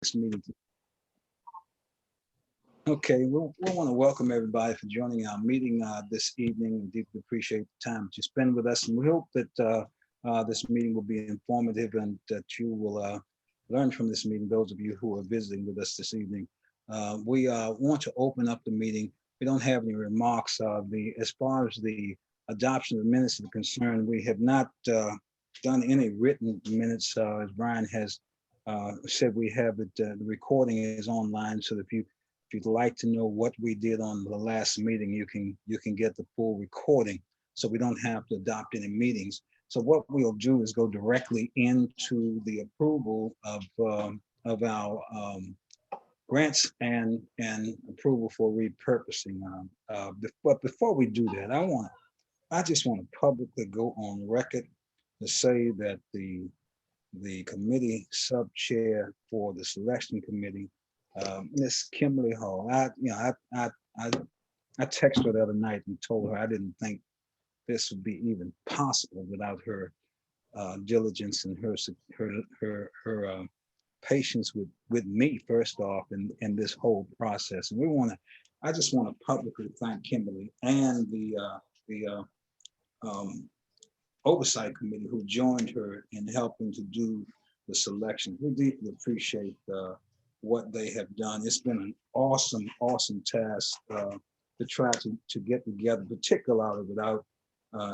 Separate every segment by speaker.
Speaker 1: this meeting. Okay, we want to welcome everybody for joining our meeting this evening. We deeply appreciate the time that you spend with us, and we hope that this meeting will be informative and that you will learn from this meeting, those of you who are visiting with us this evening. We want to open up the meeting. We don't have any remarks. As far as the adoption of the minutes is concerned, we have not done any written minutes. As Brian has said, we have it, the recording is online, so if you'd like to know what we did on the last meeting, you can get the full recording, so we don't have to adopt any meetings. So what we'll do is go directly into the approval of our grants and approval for repurposing. But before we do that, I just want to publicly go on record to say that the committee sub chair for the selection committee, Miss Kimberly Hall. I texted her the other night and told her I didn't think this would be even possible without her diligence and her patience with me first off in this whole process. And I just want to publicly thank Kimberly and the um, oversight committee who joined her in helping to do the selection. We deeply appreciate what they have done. It's been an awesome task to try to get together, particularly without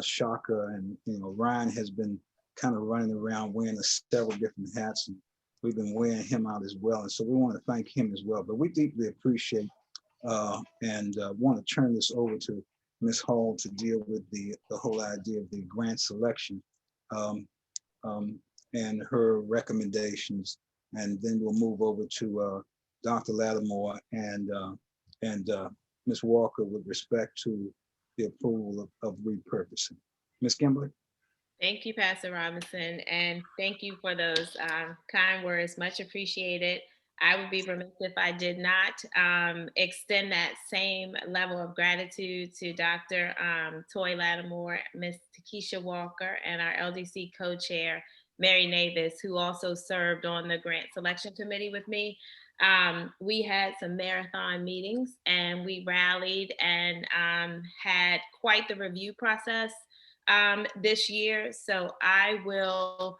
Speaker 1: Shaka, and Ryan has been kind of running around wearing several different hats, and we've been wearing him out as well. And so we want to thank him as well. But we deeply appreciate and want to turn this over to Ms. Hall to deal with the whole idea of the grant selection um, um, and her recommendations. And then we'll move over to Dr. Lattimore and Ms. Walker with respect to the approval of repurposing. Ms. Kimberly?
Speaker 2: Thank you, Pastor Robinson, and thank you for those kind words. Much appreciated. I would be remiss if I did not extend that same level of gratitude to Dr. Toy Lattimore, Ms. Takesha Walker, and our LDC co-chair, Mary Navis, who also served on the grant selection committee with me. We had some marathon meetings and we rallied and had quite the review process this year. So I will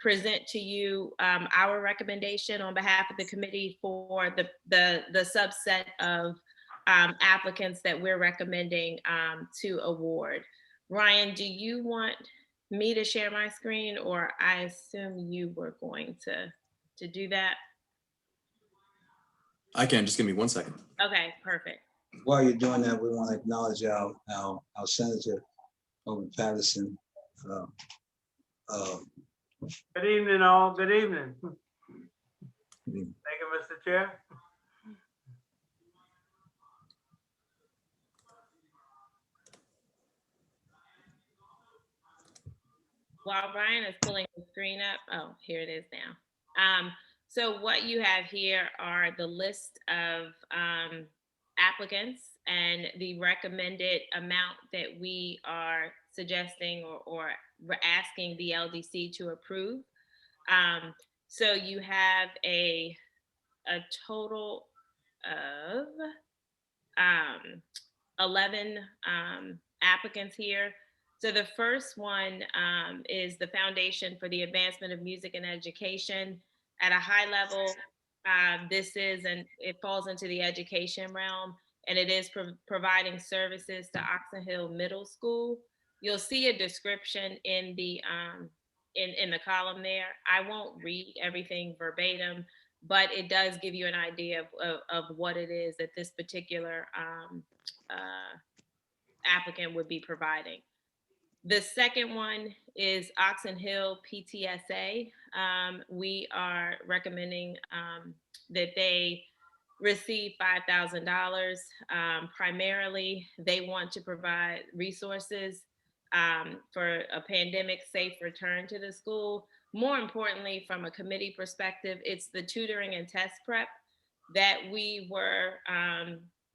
Speaker 2: present to you our recommendation on behalf of the committee for the subset of applicants that we're recommending to award. Ryan, do you want me to share my screen, or I assume you were going to do that?
Speaker 3: I can. Just give me 1 second.
Speaker 2: Okay, perfect.
Speaker 1: While you're doing that, we want to acknowledge our Senator over Patterson. Uh, uh,
Speaker 4: Good evening, all. Good evening.
Speaker 1: mm,
Speaker 4: Thank you, Mr. Chair.
Speaker 2: While Ryan is pulling the screen up, oh, here it is now. So what you have here are the list of applicants and the recommended amount that we are suggesting or asking the LDC to approve. So you have a total of 11 applicants here. So the first one is the Foundation for the Advancement of Music and Education. At a high level, it falls into the education realm, and it is providing services to Oxon Hill Middle School. You'll see a description in the column there. I won't read everything verbatim, but it does give you an idea of what it is that this particular applicant would be providing. The second one is Oxon Hill PTSA. We are recommending that they receive $5,000. Primarily, they want to provide resources for a pandemic safe return to the school. More importantly, from a committee perspective, it's the tutoring and test prep that we were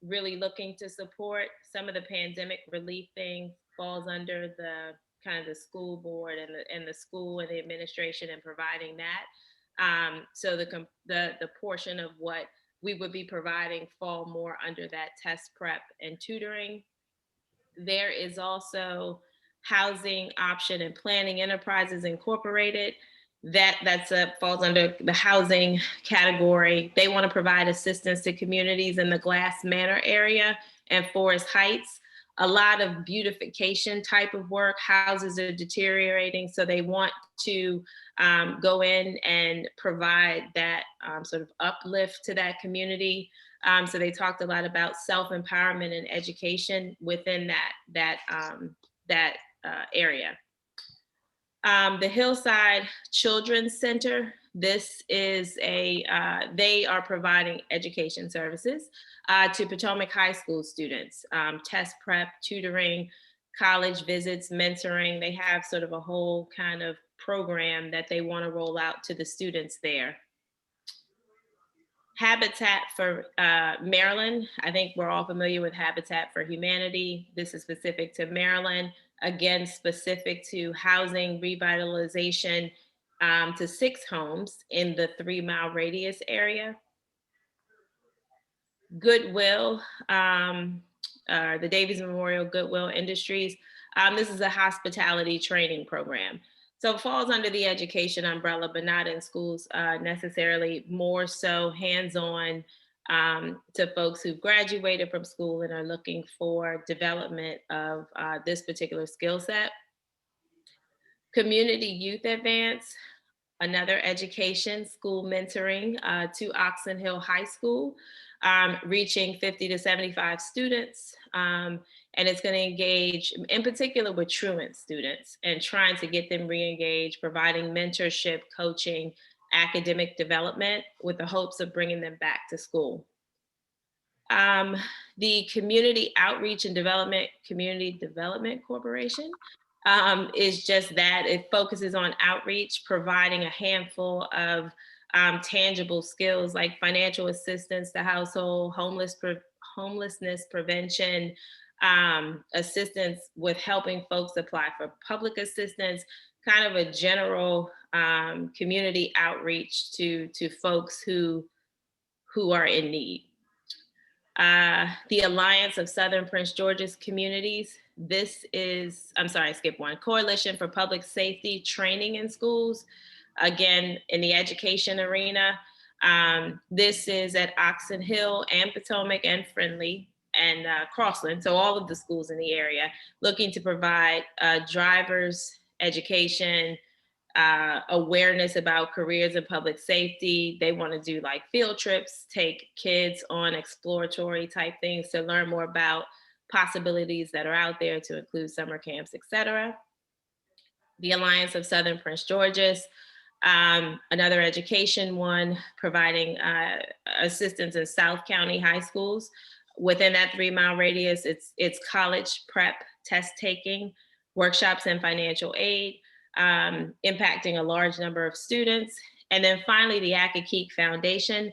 Speaker 2: really looking to support. Some of the pandemic relief things falls under the kind of the school board and the school and the administration and providing that. So the portion of what we would be providing fall more under that test prep and tutoring. There is also Housing Option and Planning Enterprises Incorporated. Falls under the housing category. They want to provide assistance to communities in the Glass Manor area and Forest Heights. A lot of beautification type of work. Houses are deteriorating, so they want to go in and provide that sort of uplift to that community. So they talked a lot about self-empowerment and education within that area. The Hillside Children's Center, this is they are providing education services to Potomac High School students, test prep, tutoring, college visits, mentoring. They have sort of a whole kind of program that they want to roll out to the students there. Habitat for Maryland. I think we're all familiar with Habitat for Humanity. This is specific to Maryland. Again, specific to housing revitalization to 6 homes in the 3-mile radius area. Goodwill, the Davies Memorial Goodwill Industries. This is a hospitality training program. So it falls under the education umbrella, but not in schools necessarily, more so hands-on to folks who've graduated from school and are looking for development of this particular skill set. Community Youth Advance, another education, school mentoring to Oxon Hill High School, reaching 50 to 75 students. And it's going to engage in particular with truant students and trying to get them re-engaged, providing mentorship, coaching, academic development with the hopes of bringing them back to school. The Community Outreach and Development, Community Development Corporation is just that. It focuses on outreach, providing a handful of tangible skills like financial assistance to household, homelessness prevention, assistance with helping folks apply for public assistance, kind of a general community outreach to folks who are in need. The Alliance of Southern Prince George's Communities. This is, I'm sorry, I skipped one. Coalition for Public Safety Training in Schools. Again, in the education arena. This is at Oxon Hill and Potomac and Friendly and Crossland. So all of the schools in the area looking to provide drivers education, awareness about careers in public safety. They want to do like field trips, take kids on exploratory type things to learn more about possibilities that are out there, to include summer camps, etc. The Alliance of Southern Prince George's, another education one, providing assistance in South County high schools. Within that 3-mile radius, it's college prep, test taking, workshops and financial aid, impacting a large number of students. And then finally, the Accokeek Foundation.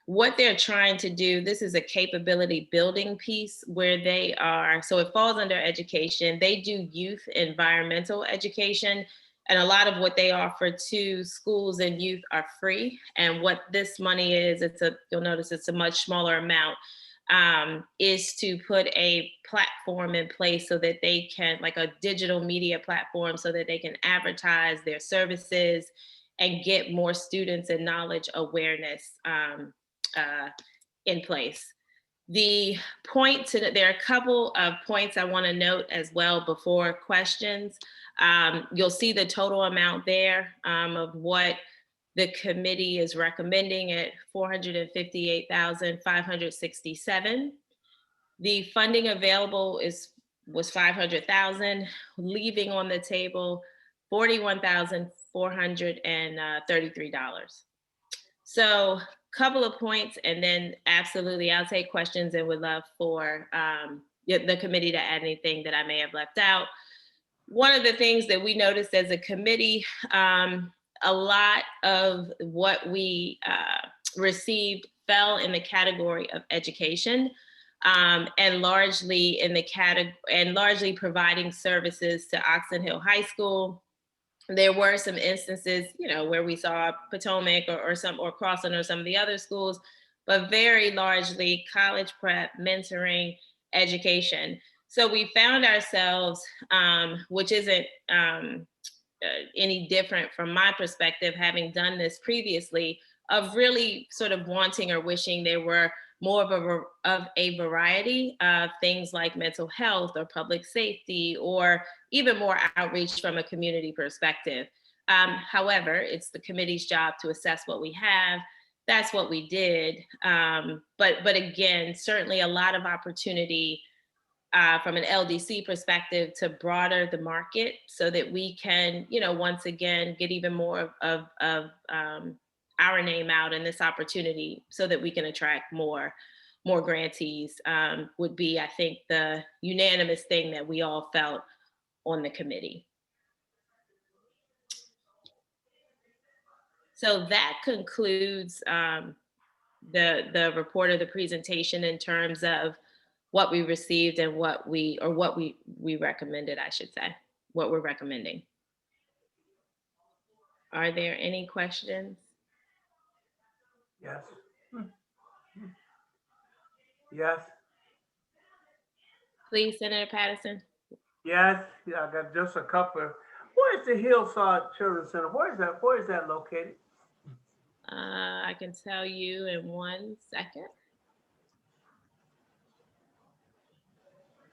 Speaker 2: What they're trying to do, this is a capability building piece where they are, so it falls under education. They do youth environmental education, and a lot of what they offer to schools and youth are free. And what this money is, you'll notice it's a much smaller amount, is to put a platform in place so that they can, like a digital media platform, so that they can advertise their services and get more students and knowledge awareness in place. There are a couple of points I want to note as well before questions. You'll see the total amount there of what the committee is recommending at $458,567. The funding available was $500,000, leaving on the table $41,433. So couple of points, and then absolutely I'll take questions and would love for the committee to add anything that I may have left out. One of the things that we noticed as a committee, a lot of what we received fell in the category of education, and largely providing services to Oxon Hill High School, there were some instances, where we saw Potomac or Crossland or some of the other schools, but very largely college prep, mentoring, education. So we found ourselves, which isn't any different from my perspective, having done this previously, of really sort of wanting or wishing there were more of a variety of things like mental health or public safety, or even more outreach from a community perspective. However, it's the committee's job to assess what we have. That's what we did. But again, certainly a lot of opportunity from an LDC perspective to broader the market so that we can, once again, get even more of our name out in this opportunity so that we can attract more grantees, would be, I think, the unanimous thing that we all felt on the committee. So that concludes the report of the presentation in terms of what we received and what we recommended, I should say, what we're recommending. Are there any questions?
Speaker 4: Yes. Yes,
Speaker 2: Please, Senator Patterson.
Speaker 4: yes, yeah, I got just a couple. Where is the Hillside Children's Center? Where is that located?
Speaker 2: I can tell you in 1 second.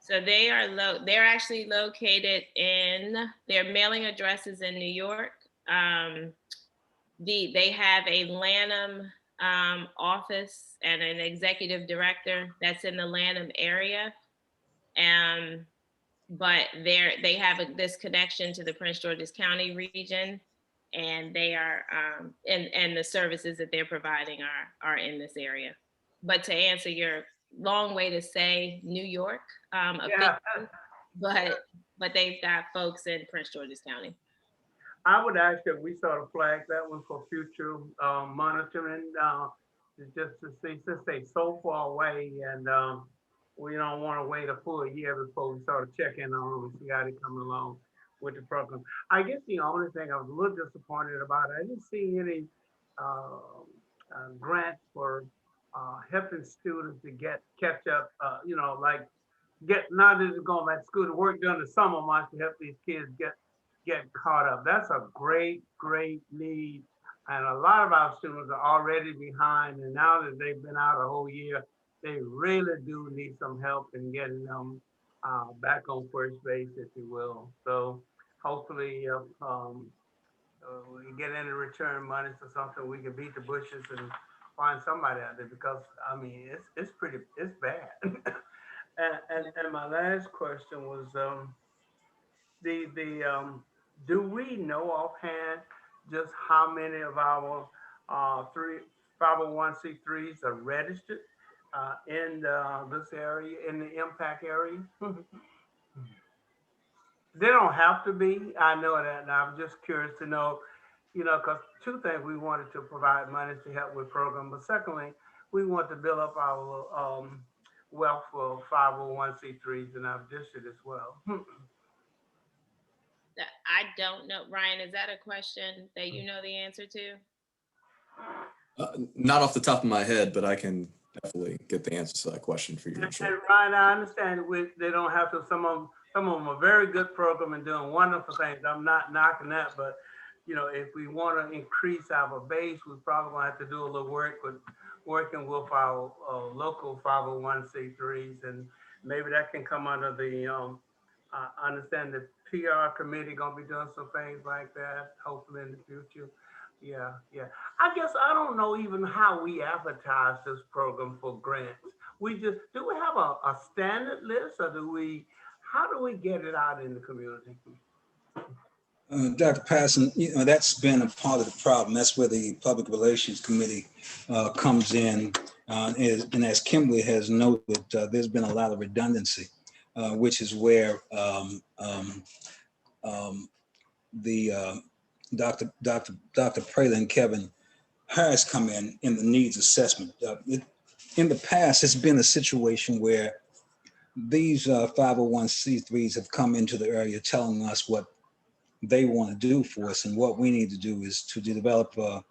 Speaker 2: So they're actually located in, their mailing addresses in New York. They have a Lanham office and an executive director that's in the Lanham area. But they have this connection to the Prince George's County region, and they are and the services that they're providing are in this area. But to answer your long way to say New York,
Speaker 4: Yeah.
Speaker 2: but they've got folks in Prince George's County.
Speaker 4: I would ask that we sort of flag that one for future monitoring, just to see, since they so far away, and we don't want to wait a full year before we start checking on them and see how they come along with the program. I guess the only thing I was a little disappointed about, I didn't see any grants for helping students to catch up, now that they're going back to school, to work during the summer months to help these kids get caught up. That's a great need. And a lot of our students are already behind. And now that they've been out a whole year, they really do need some help in getting them back on first base, if you will. So hopefully we get any return monies or something, we can beat the bushes and find somebody out there, because I mean, it's bad. and my last question was, do we know offhand just how many of our 501c3s are registered in this area, in the impact area? They don't have to be. I know that, and I'm just curious to know, because two things: we wanted to provide money to help with program, but secondly, we want to build up our wealth for 501c3s in our district as well.
Speaker 2: I don't know, Ryan, is that a question that you know the answer to?
Speaker 3: Not off the top of my head, but I can definitely get the answer to that question for you.
Speaker 4: And
Speaker 3: Sure.
Speaker 4: Ryan, I understand they don't have to. Some of them are very good program and doing wonderful things. I'm not knocking that, but if we want to increase our base, we probably gonna have to do a little working with our local 501c3s, and maybe that can come under the. I understand the PR committee gonna be doing some things like that, hopefully in the future. Yeah. I guess I don't know even how we advertise this program for grants. Do we have a standard list, or how do we get it out in the community?
Speaker 1: Dr. Patterson, that's been a part of the problem. That's where the Public Relations Committee comes in. And as Kimberly has noted, there's been a lot of redundancy, which is where the Dr. Prayler and Kevin Harris come in the needs assessment. In the past, it's been a situation where these 501c3s have come into the area telling us what they want to do for us. And what we need to do is to develop a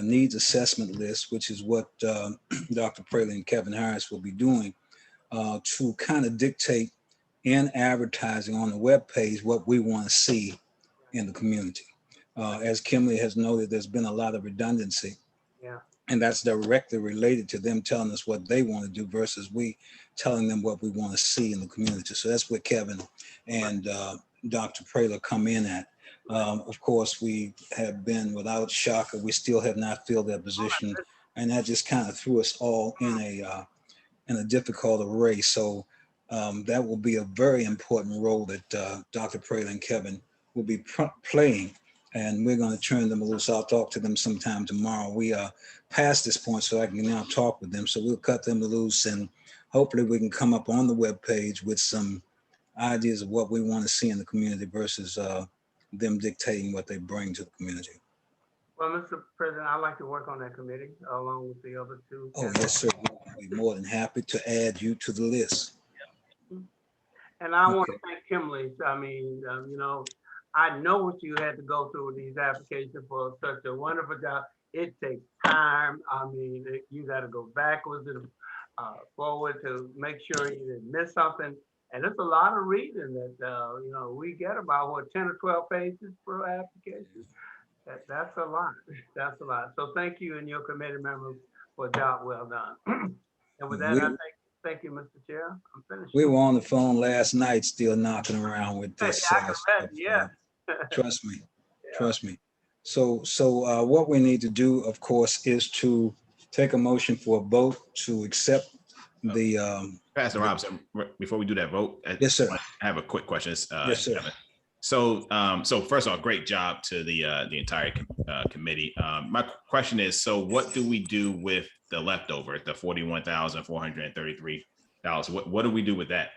Speaker 1: needs assessment list, which is what Dr. Praley and Kevin Harris will be doing to kind of dictate in advertising on the webpage what we want to see in the community. As Kimberly has noted, there's been a lot of redundancy.
Speaker 4: Yeah.
Speaker 1: And that's directly related to them telling us what they want to do versus we telling them what we want to see in the community. So that's where Kevin and Dr. Praley come in at. Of course, we have been without Shaka. We still have not filled that position. And that just kind of threw us all in a difficult array. So that will be a very important role that Dr. Praley and Kevin will be playing. And we're going to turn them loose. I'll talk to them sometime tomorrow. We are past this point, so I can now talk with them. So we'll cut them loose, and hopefully we can come up on the webpage with some ideas of what we want to see in the community versus them dictating what they bring to the community.
Speaker 4: Well, Mr. President, I'd like to work on that committee along with the other two.
Speaker 1: Oh, yes, sir. We'll be more than happy to add you to the list.
Speaker 4: And I want to
Speaker 1: Okay.
Speaker 4: thank Kimberly. I mean, I know what you had to go through with these applications for such a wonderful job. It takes time. I mean, you got to go backwards and forward to make sure you didn't miss something. And it's a lot of reading that, we get about 10 or 12 pages per application. That's a lot. That's a lot. So thank you and your committee members for a job well done. And with that, I thank you, Mr. Chair. I'm finished.
Speaker 1: We were on the phone last night still knocking around with this.
Speaker 4: I can bet, yeah.
Speaker 1: Trust me.
Speaker 4: Yeah.
Speaker 1: Trust me. So what we need to do, of course, is to take a motion for a vote to accept the,
Speaker 5: Pastor Robinson, before we do that vote,
Speaker 1: Yes, sir.
Speaker 5: I have a quick question.
Speaker 1: Yes, sir.
Speaker 5: Kevin. So first of all, great job to the entire committee. My question is, so what do we do with the leftover, the $41,433? What do we do with that?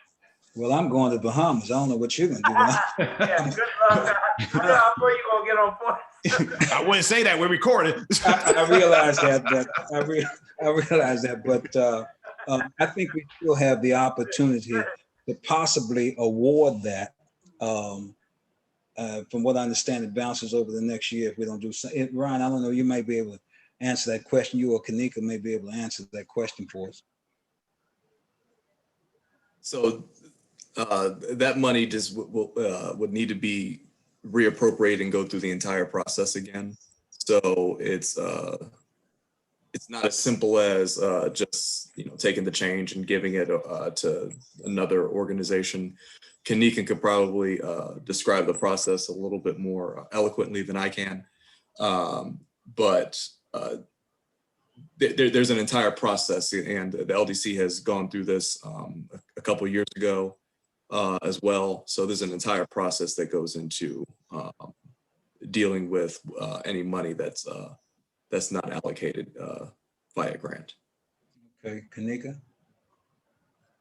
Speaker 1: well, I'm going to the Bahamas. I don't know what you're going to do.
Speaker 4: Yeah, good luck. I know how far you gonna get on point.
Speaker 5: I wouldn't say that. We're recorded.
Speaker 1: I realize that, but I realize that, but I think we still have the opportunity to possibly award that. From what I understand, it bounces over the next year if we don't do something. Ryan, I don't know, you may be able to answer that question. You or Kanika may be able to answer that question for us.
Speaker 3: So that money just would need to be reappropriated and go through the entire process again. So it's not as simple as just taking the change and giving it to another organization. Kanika could probably describe the process a little bit more eloquently than I can, but there's an entire process, and the LDC has gone through this a couple of years ago as well. So there's an entire process that goes into dealing with any money that's not allocated via grant.
Speaker 1: Okay, Kanika?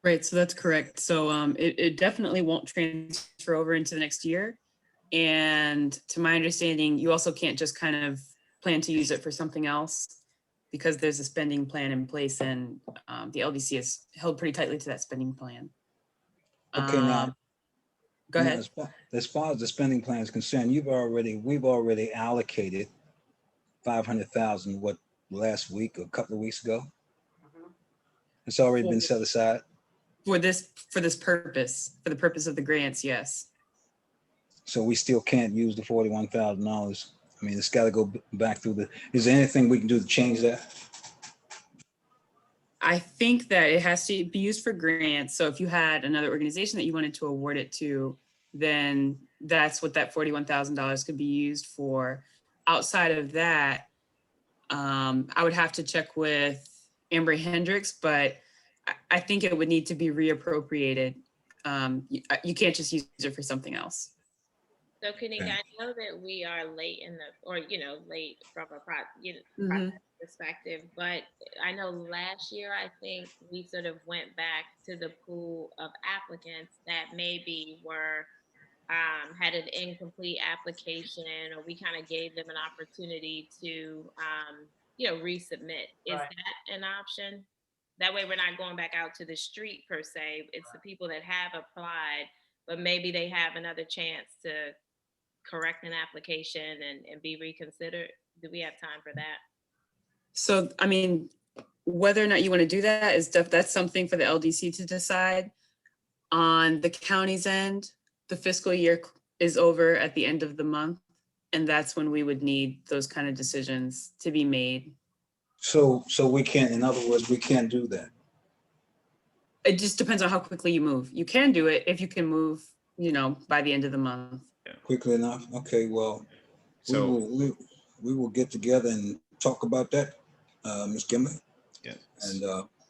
Speaker 6: Right, so that's correct. So it definitely won't transfer over into the next year. And to my understanding, you also can't just kind of plan to use it for something else because there's a spending plan in place, and the LDC is held pretty tightly to that spending plan.
Speaker 1: Okay, now.
Speaker 6: Go ahead.
Speaker 1: As far as the spending plan is concerned, we've already allocated 500,000, what, last week or a couple of weeks ago? It's already been set aside.
Speaker 6: For this purpose, for the purpose of the grants, yes.
Speaker 1: So we still can't use the $41,000. I mean, it's got to go back through is there anything we can do to change that?
Speaker 6: I think that it has to be used for grants. So if you had another organization that you wanted to award it to, then that's what that $41,000 could be used for. Outside of that, I would have to check with Amber Hendricks, but I think it would need to be reappropriated. You can't just use it for something else.
Speaker 2: So Kanika,
Speaker 1: Okay.
Speaker 2: I know that we are late late from a
Speaker 6: Mhm.
Speaker 2: process perspective, but I know last year, I think we sort of went back to the pool of applicants that maybe had an incomplete application, or we kind of gave them an opportunity to, resubmit. Is
Speaker 4: Right.
Speaker 2: that an option? That way we're not going back out to the street per se. It's the people that have applied, but maybe they have another chance to correct an application and be reconsidered? Do we have time for that?
Speaker 6: So, I mean, whether or not you want to do that that's something for the LDC to decide. On the county's end, the fiscal year is over at the end of the month, and that's when we would need those kind of decisions to be made.
Speaker 1: So we can't, in other words, we can't do that.
Speaker 6: It just depends on how quickly you move. You can do it if you can move, by the end of the month.
Speaker 1: Quickly enough? Okay, well,
Speaker 5: So,
Speaker 1: we will get together and talk about that, Ms. Kimber,
Speaker 5: yeah.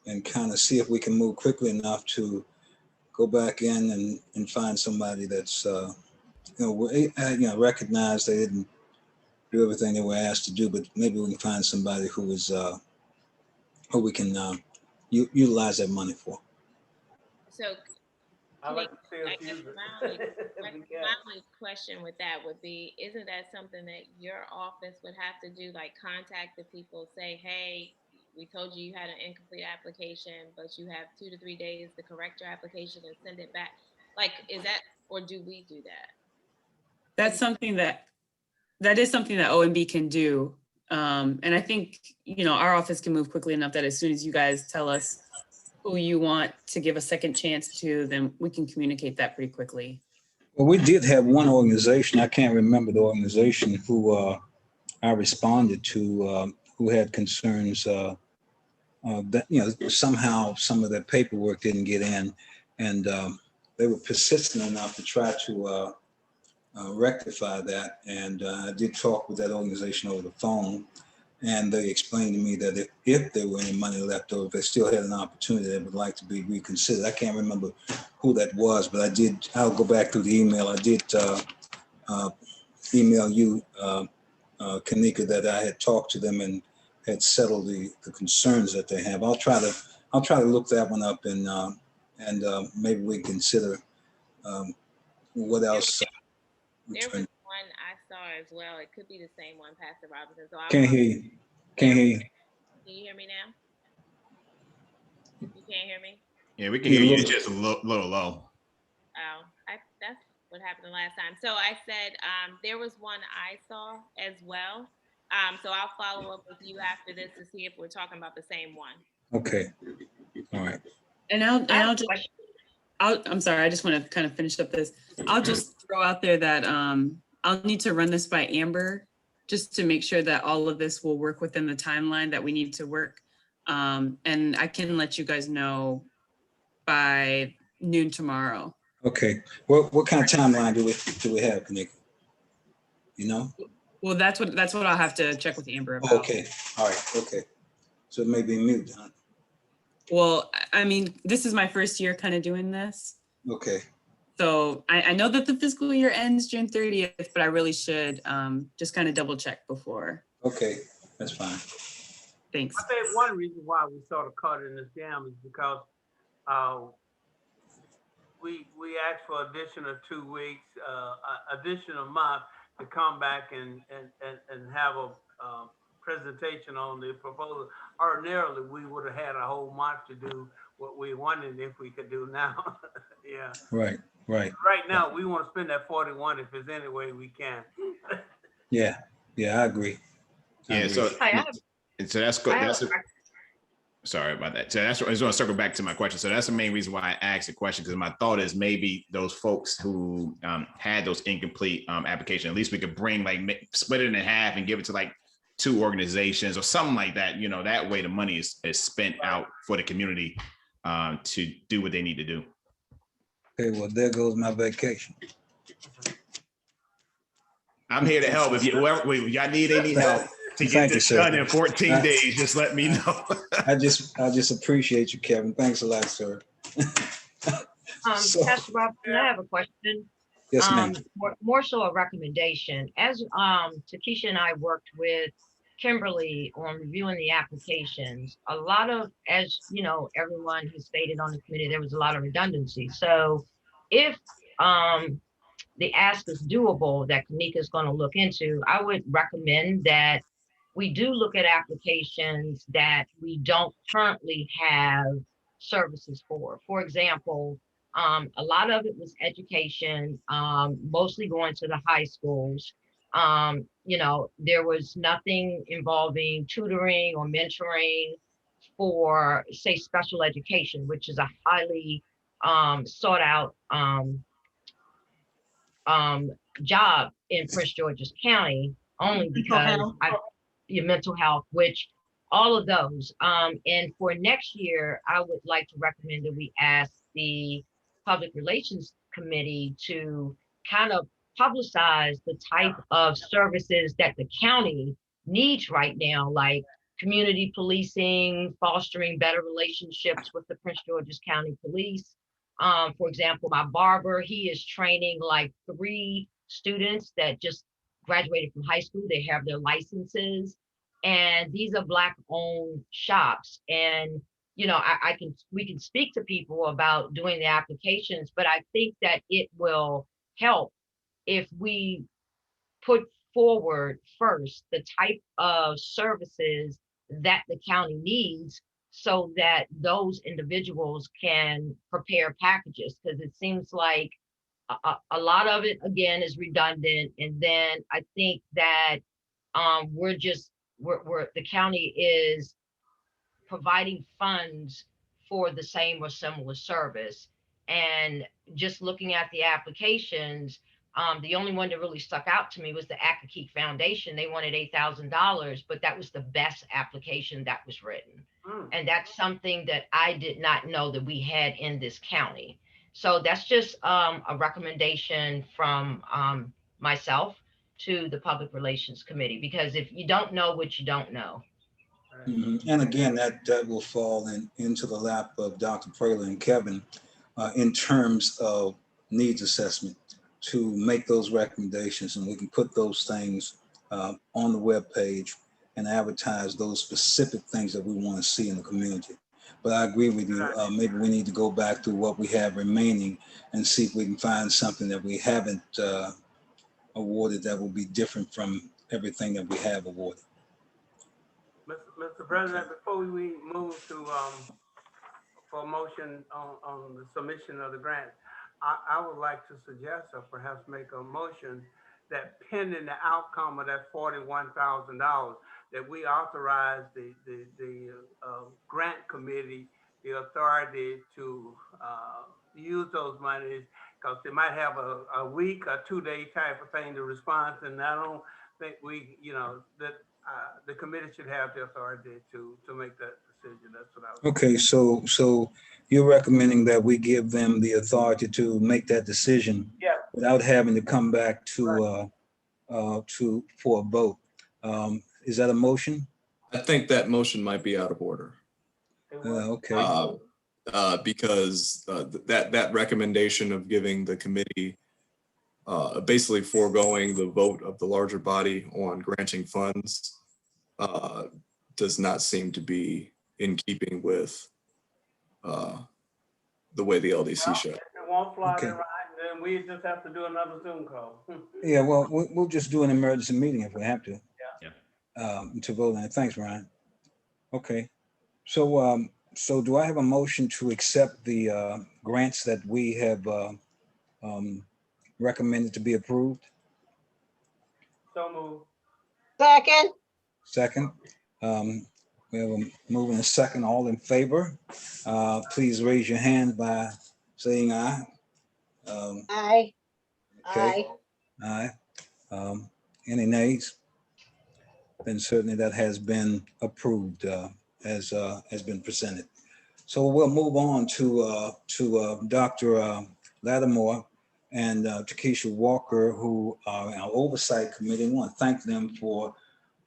Speaker 1: and kind of see if we can move quickly enough to go back in and find somebody that's, recognize they didn't do everything they were asked to do, but maybe we can find somebody who is, who we can utilize that money for.
Speaker 2: So
Speaker 4: I'd like to see
Speaker 2: I
Speaker 4: us
Speaker 2: guess
Speaker 4: use it.
Speaker 2: my
Speaker 4: If we can.
Speaker 2: only question with that would be, isn't that something that your office would have to do, like contact the people, say, hey, we told you you had an incomplete application, but you have 2 to 3 days to correct your application and send it back? Like, is that, or do we do that?
Speaker 6: That is something that OMB can do. And I think, our office can move quickly enough that as soon as you guys tell us who you want to give a second chance to, then we can communicate that pretty quickly.
Speaker 1: Well, we did have one organization, I can't remember the organization, who I responded to, who had concerns that, somehow some of their paperwork didn't get in. And they were persistent enough to try to rectify that. And I did talk with that organization over the phone. And they explained to me that if there were any money left over, they still had an opportunity that would like to be reconsidered. I can't remember who that was, but I'll go back through the email. I did email you, Kanika, that I had talked to them and had settled the concerns that they have. I'll try to look that one up and maybe we can consider what else.
Speaker 2: There was one I saw as well. It could be the same one, Pastor Robinson. So
Speaker 1: Can't hear you. Can't hear you.
Speaker 2: Can you hear me now? You can't hear me?
Speaker 5: Yeah, we can hear you just a little low.
Speaker 2: Oh, that's what happened the last time. So I said there was one I saw as well. So I'll follow up with you after this to see if we're talking about the same one.
Speaker 1: Okay. All right.
Speaker 6: And I'm sorry, I just want to kind of finish up this. I'll just throw out there that I'll need to run this by Amber just to make sure that all of this will work within the timeline that we need to work. And I can let you guys know by noon tomorrow.
Speaker 1: Okay. What kind of timeline do we have, Kanika? You know?
Speaker 6: Well, that's what I'll have to check with Amber about.
Speaker 1: Okay. All right. Okay. So it may be mute, huh?
Speaker 6: Well, I mean, this is my first year kind of doing this.
Speaker 1: Okay.
Speaker 6: So I know that the fiscal year ends June 30th, but I really should just kind of double check before.
Speaker 1: Okay. That's fine.
Speaker 6: Thanks.
Speaker 4: I think one reason why we sort of caught in this jam is because we asked for additional 2 weeks, additional month to come back and have a presentation on the proposal. Ordinarily, we would have had a whole month to do what we wanted if we could do now. Yeah.
Speaker 1: Right. Right.
Speaker 4: Right now, we want to spend that 41 if there's any way we can.
Speaker 1: Yeah. Yeah. I agree.
Speaker 5: Yeah. So,
Speaker 7: Hi,
Speaker 5: so that's good. Sorry about that. So I just want to circle back to my question. So that's the main reason why I asked the question, because my thought is maybe those folks who had those incomplete applications, at least we could bring split it in half and give it to 2 organizations or something like that. That way the money is spent out for the community to do what they need to do.
Speaker 1: Okay. Well, there goes my vacation.
Speaker 5: I'm here to help. If y'all need any help to get this done in 14 days, just let me know.
Speaker 1: I just appreciate you, Kevin. Thanks a lot, sir.
Speaker 7: Pastor Robinson, I have a question.
Speaker 1: Yes, ma'am.
Speaker 7: More so a recommendation. As Takesha and I worked with Kimberly on reviewing the applications, a lot of, as you know, everyone who stated on the committee, there was a lot of redundancy. So if the ask is doable that Kanika is going to look into, I would recommend that we do look at applications that we don't currently have services for. For example, A lot of it was education, mostly going to the high schools. You know, there was nothing involving tutoring or mentoring for, say, special education, which is a highly sought out job in Prince George's County, only because your mental health, which all of those. And for next year, I would like to recommend that we ask the Public Relations Committee to kind of publicize the type of services that the county needs right now, like community policing, fostering better relationships with the Prince George's County Police. For example, my barber, he is training like 3 students that just graduated from high school. They have their licenses, and these are Black owned shops. And you know, we can speak to people about doing the applications, but I think that it will help if we put forward first the type of services that the county needs, so that those individuals can prepare packages, because it seems like a lot of it again is redundant. And then I think that we're the county is providing funds for the same or similar service. And just looking at the applications, the only one that really stuck out to me was the Akakeek Foundation. They wanted $8,000, but that was the best application that was written. And that's something that I did not know that we had in this county. So that's just a recommendation from myself to the Public Relations Committee, because if you don't know what you don't know.
Speaker 1: And again, that will fall into the lap of Dr. Praler and Kevin in terms of needs assessment to make those recommendations, and we can put those things on the webpage and advertise those specific things that we want to see in the community. But I agree with you. Maybe we need to go back to what we have remaining and see if we can find something that we haven't awarded that will be different from everything that we have awarded.
Speaker 4: Mr. President, before we move to for a motion on the submission of the grant, I would like to suggest, or perhaps make a motion, that pending the outcome of that $41,000, that we authorize the grant committee the authority to use those monies, because they might have a week or 2-day type of thing to respond. And I don't think we, you know, that the committee should have the authority to make that decision. That's what I was.
Speaker 1: Okay, so you're recommending that we give them the authority to make that decision,
Speaker 4: Yeah.
Speaker 1: without having to come back to for a vote. Is that a motion?
Speaker 3: I think that motion might be out of order.
Speaker 1: Okay.
Speaker 3: Because that recommendation of giving the committee basically foregoing the vote of the larger body on granting funds does not seem to be in keeping with the way the LDC should.
Speaker 4: It won't fly
Speaker 1: Okay.
Speaker 4: right, then we just have to do another Zoom call.
Speaker 1: Yeah, well, we'll just do an emergency meeting if we have to.
Speaker 5: Yeah.
Speaker 1: To vote on it. Thanks, Ryan. Okay. So, so do I have a motion to accept the grants that we have recommended to be approved?
Speaker 4: So moved.
Speaker 8: Second,
Speaker 1: Second. We have a move and a second. All in favor? Please raise your hand by saying aye.
Speaker 8: aye,
Speaker 1: Okay.
Speaker 8: aye.
Speaker 1: Aye. Any nays? Then certainly that has been approved as has been presented. So we'll move on to Dr. Lattimore and Takesha Walker, who are our oversight committee. I want to thank them for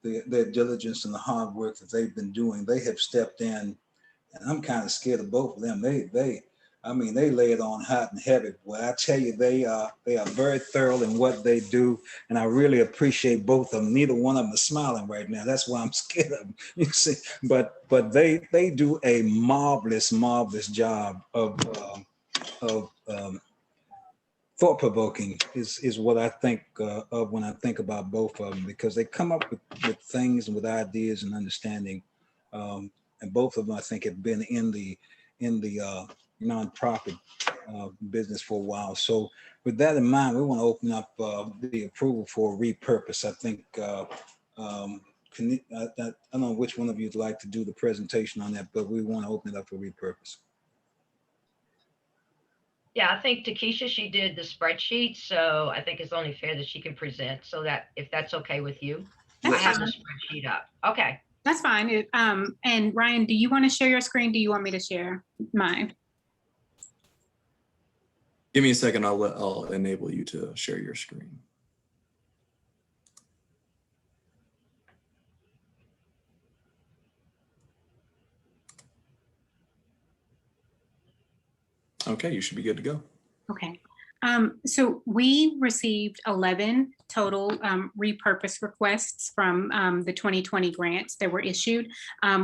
Speaker 1: their diligence and the hard work that they've been doing. They have stepped in, and I'm kind of scared of both of them. I mean, they lay it on hot and heavy. Well, I tell you, they are very thorough in what they do, and I really appreciate both of them. Neither one of them is smiling right now. That's why I'm scared of them. You see, but they do a marvelous job of thought-provoking is what I think of when I think about both of them, because they come up with things and with ideas and understanding, and both of them I think have been in the nonprofit business for a while. So with that in mind, we want to open up the approval for repurpose. I think, I don't know which one of you would like to do the presentation on that, but we want to open it up for repurpose.
Speaker 7: Yeah, I think Takesha, she did the spreadsheet, so I think it's only fair that she can present, so that if that's okay with you. I
Speaker 9: That's
Speaker 7: have the
Speaker 9: fine.
Speaker 7: spreadsheet up. Okay.
Speaker 9: That's fine. And Ryan, do you want to share your screen? Do you want me to share mine?
Speaker 3: Give me a second. I'll enable you to share your screen. Okay, you should be good to go.
Speaker 9: Okay. So we received 11 total repurpose requests from the 2020 grants that were issued.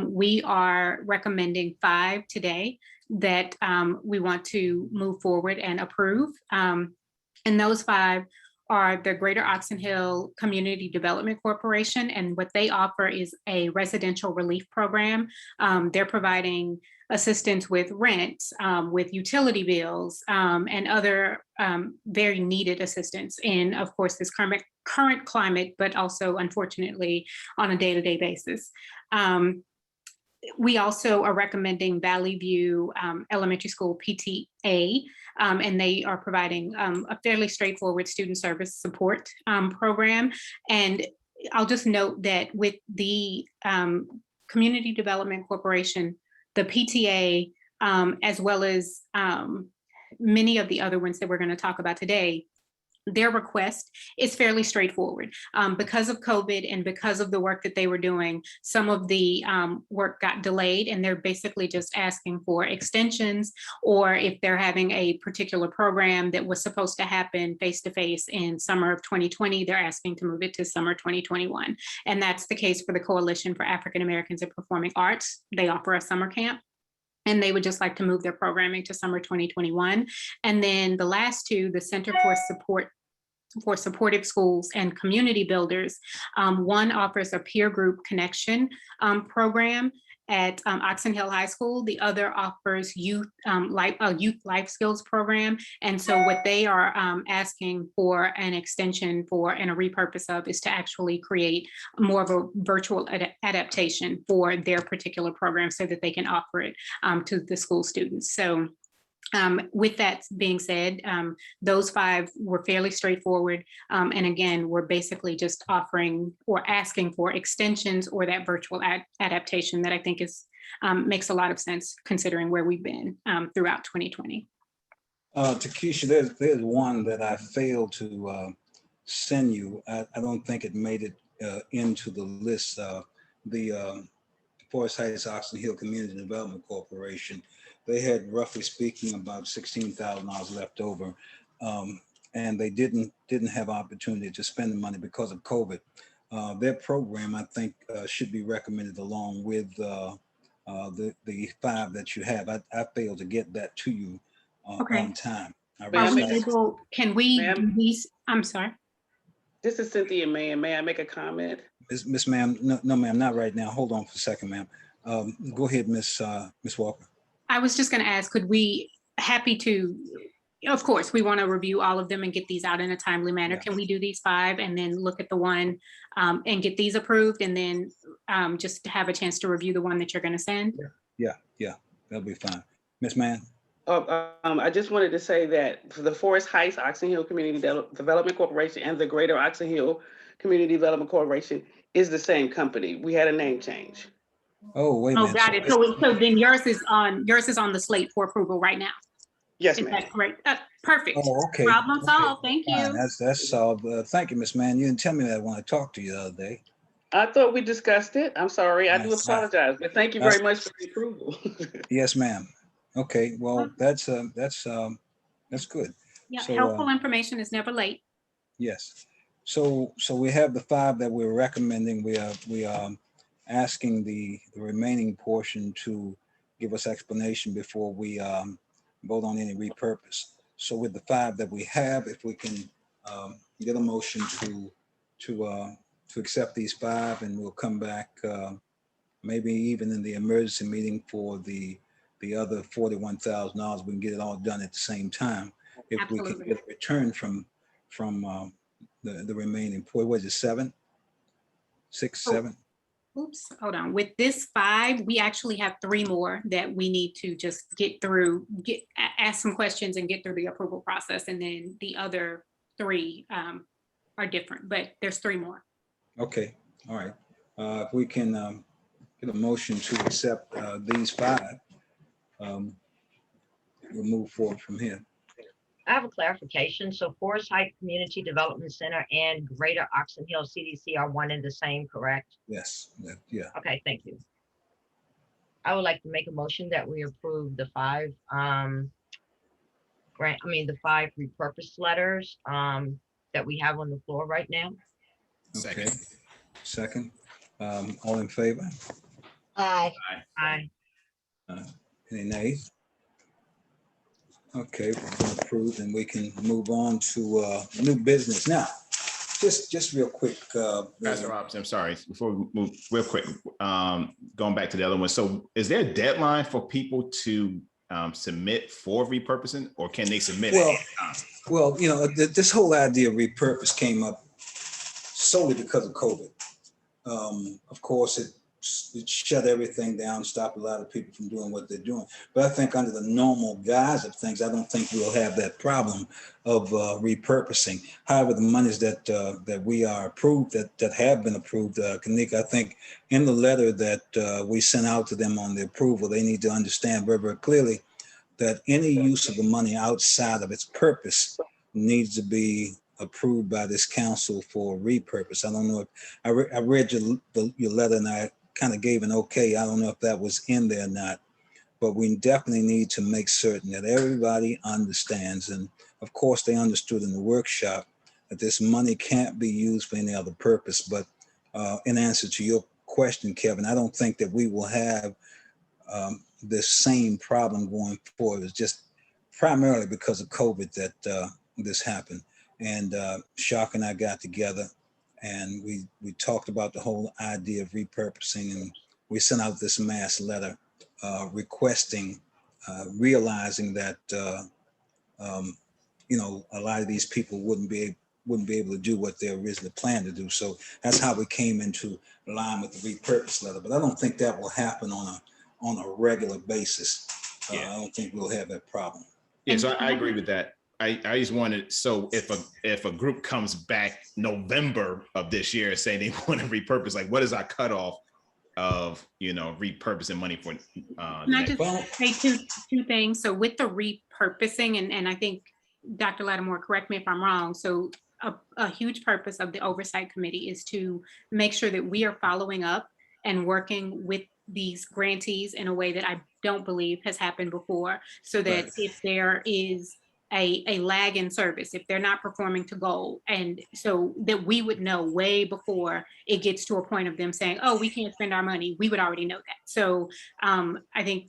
Speaker 9: We are recommending 5 today that we want to move forward and approve. And those 5 are the Greater Oxon Hill Community Development Corporation, and what they offer is a residential relief program. They're providing assistance with rent, with utility bills, and other very needed assistance in, of course, this current climate, but also, unfortunately, on a day-to-day basis. We also are recommending Valley View Elementary School PTA, and they are providing a fairly straightforward student service support program. And I'll just note that with the Community Development Corporation, the PTA, as well as many of the other ones that we're going to talk about today, their request is fairly straightforward. Because of COVID and because of the work that they were doing, some of the work got delayed, and they're basically just asking for extensions, or if they're having a particular program that was supposed to happen face-to-face in summer of 2020, they're asking to move it to summer 2021. And that's the case for the Coalition for African Americans in Performing Arts. They offer a summer camp, and they would just like to move their programming to summer 2021. And then the last 2, the Center for Supportive Schools and Community Builders. One offers a peer group connection program at Oxon Hill High School. The other offers youth life skills program. And so what they are asking for an extension for and a repurpose of is to actually create more of a virtual adaptation for their particular program so that they can offer it to the school students. So with that being said, those 5 were fairly straightforward. And again, we're basically just offering or asking for extensions or that virtual adaptation that I think is makes a lot of sense considering where we've been throughout 2020.
Speaker 1: Takesha, there's one that I failed to send you. I don't think it made it into the list. The Forest Heights Oxon Hill Community Development Corporation. They had, roughly speaking, about $16,000 left over, and they didn't have opportunity to spend the money because of COVID. Their program, I think, should be recommended along with the 5 that you have. I failed to get that to you on time.
Speaker 9: Can we
Speaker 10: Ma'am?
Speaker 9: do these? I'm sorry.
Speaker 10: This is Cynthia Mann. May I make a comment?
Speaker 1: Miss Ma'am, no, ma'am, not right now. Hold on for a second, ma'am. Go ahead, Miss Walker.
Speaker 9: I was just going to ask, could we, happy to, of course, we want to review all of them and get these out in a timely manner.
Speaker 1: Yeah.
Speaker 9: Can we do these 5 and then look at the one and get these approved, and then just have a chance to review the one that you're going to send?
Speaker 1: Yeah, that'll be fine. Miss Mann?
Speaker 10: I just wanted to say that for the Forest Heights Oxon Hill Community Development Corporation and the Greater Oxon Hill Community Development Corporation is the same company. We had a name change.
Speaker 1: Oh, wait a
Speaker 9: Oh,
Speaker 1: minute.
Speaker 9: got it. So then yours is on the slate for approval right now.
Speaker 10: Yes,
Speaker 9: Is
Speaker 10: ma'am.
Speaker 9: that correct? Perfect.
Speaker 1: Oh, okay.
Speaker 9: Problem
Speaker 1: Okay.
Speaker 9: solved. Thank
Speaker 1: Fine,
Speaker 9: you.
Speaker 1: that's solved. Thank you, Miss Mann. You didn't tell me that when I talked to you the other day.
Speaker 10: I thought we discussed it. I'm sorry. I do
Speaker 1: Yes,
Speaker 10: apologize, but thank you very much for the approval.
Speaker 1: Yes, ma'am. Okay, well, that's good.
Speaker 9: Yeah,
Speaker 1: So,
Speaker 9: helpful information is never late.
Speaker 1: Yes. So we have the 5 that we're recommending. We are asking the remaining portion to give us explanation before we vote on any repurpose. So with the 5 that we have, if we can get a motion to accept these 5, and we'll come back maybe even in the emergency meeting for the the other $41,000, we can get it all done at the same time. If we can
Speaker 9: Absolutely.
Speaker 1: get a return from the remaining, what was it, 7, 6,
Speaker 9: Oh.
Speaker 1: 7?
Speaker 9: Oops, hold on. With this 5, we actually have 3 more that we need to just get through, ask some questions and get through the approval process. And then the other 3 are different, but there's 3 more.
Speaker 1: Okay, all right. If we can get a motion to accept these 5, we'll move forward from here.
Speaker 7: I have a clarification. So Forest Heights Community Development Center and Greater Oxon Hill CDC are one and the same, correct?
Speaker 1: Yes, yeah.
Speaker 7: Okay, thank you. I would like to make a motion that we approve the 5 the 5 repurpose letters that we have on the floor right now.
Speaker 1: Okay. Second. All in favor?
Speaker 8: Aye.
Speaker 7: Aye.
Speaker 1: Any nays? Okay, we're gonna approve, and we can move on to new business. Now, just real quick.
Speaker 5: Pastor Robinson, I'm sorry, before we move real quick, going back to the other one. So is there a deadline for people to submit for repurposing, or can they submit?
Speaker 1: Well,
Speaker 5: at any time?
Speaker 1: Well, you know, this whole idea of repurpose came up solely because of COVID. Of course, it shut everything down, stopped a lot of people from doing what they're doing. But I think under the normal guise of things, I don't think we'll have that problem of repurposing. However, the monies that we are approved, that have been approved, Kanika, I think in the letter that we sent out to them on the approval, they need to understand very, very clearly that any use of the money outside of its purpose needs to be approved by this council for repurpose. I don't know if I read your letter and I kind of gave an okay. I don't know if that was in there or not, but we definitely need to make certain that everybody understands. And of course, they understood in the workshop that this money can't be used for any other purpose. But in answer to your question, Kevin, I don't think that we will have this same problem going forward. It's just primarily because of COVID that this happened. And Shock and I got together and we talked about the whole idea of repurposing, and we sent out this mass letter requesting, realizing that you know, a lot of these people wouldn't be able to do what they originally planned to do. So that's how we came into line with the repurpose letter. But I don't think that will happen on a regular basis. I don't think we'll have that problem.
Speaker 5: Yeah, so I agree with that. I just wanted, so if a group comes back November of this year saying they want to repurpose, like what is our cutoff of, you know, repurposing money for?
Speaker 9: Can I just say two things? So with the repurposing, and I think Dr. Lattimore, correct me if I'm wrong. So a huge purpose of the oversight committee is to make sure that we are following up and working with these grantees in a way that I don't believe has happened before, so that if there is a lag in service, if they're not performing to goal, and so that we would know way before it gets to a point of them saying, oh, we can't spend our money, we would already know that. So I think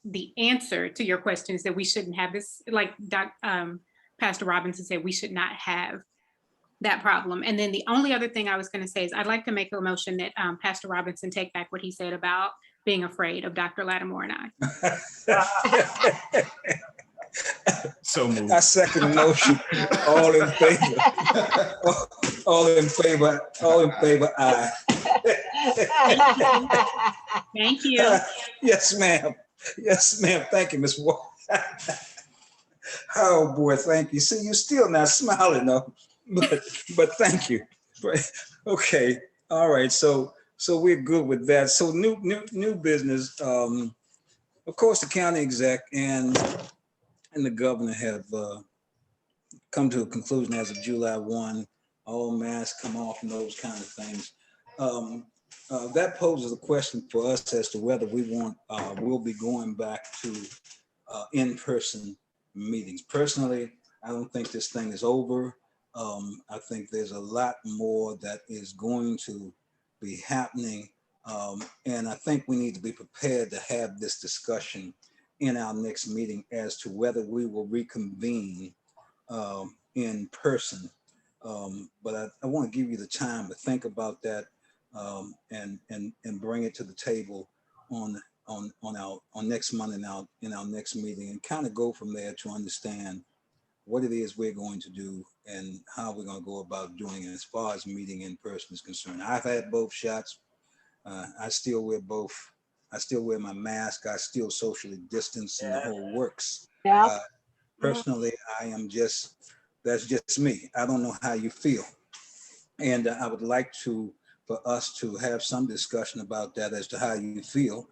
Speaker 9: the answer to your question is that we shouldn't have this, like Pastor Robinson said, we should not have that problem. And then the only other thing I was going to say is I'd like to make a motion that Pastor Robinson take back what he said about being afraid of Dr. Lattimore and I.
Speaker 5: So moved.
Speaker 1: I second the motion. All in favor? All in favor? All in favor? Aye.
Speaker 9: Thank you.
Speaker 1: Yes, ma'am. Yes, ma'am. Thank you, Ms. Ward. Oh boy, thank you. See, you're still not smiling though, but thank you. Okay, all right. So we're good with that. So new business. Of course, the county exec and the governor have come to a conclusion as of July 1, all masks come off and those kind of things. That poses a question for us as to whether we'll be going back to in-person meetings. Personally, I don't think this thing is over. I think there's a lot more that is going to be happening. And I think we need to be prepared to have this discussion in our next meeting as to whether we will reconvene in person. But I want to give you the time to think about that and bring it to the table on on next month in our next meeting, and kind of go from there to understand what it is we're going to do and how we're going to go about doing it as far as meeting in person is concerned. I've had both shots. I still wear both. I still wear my mask. I still socially distance and the whole works.
Speaker 8: Yeah.
Speaker 1: Personally, that's just me. I don't know how you feel. And I would like for us to have some discussion about that as to how you feel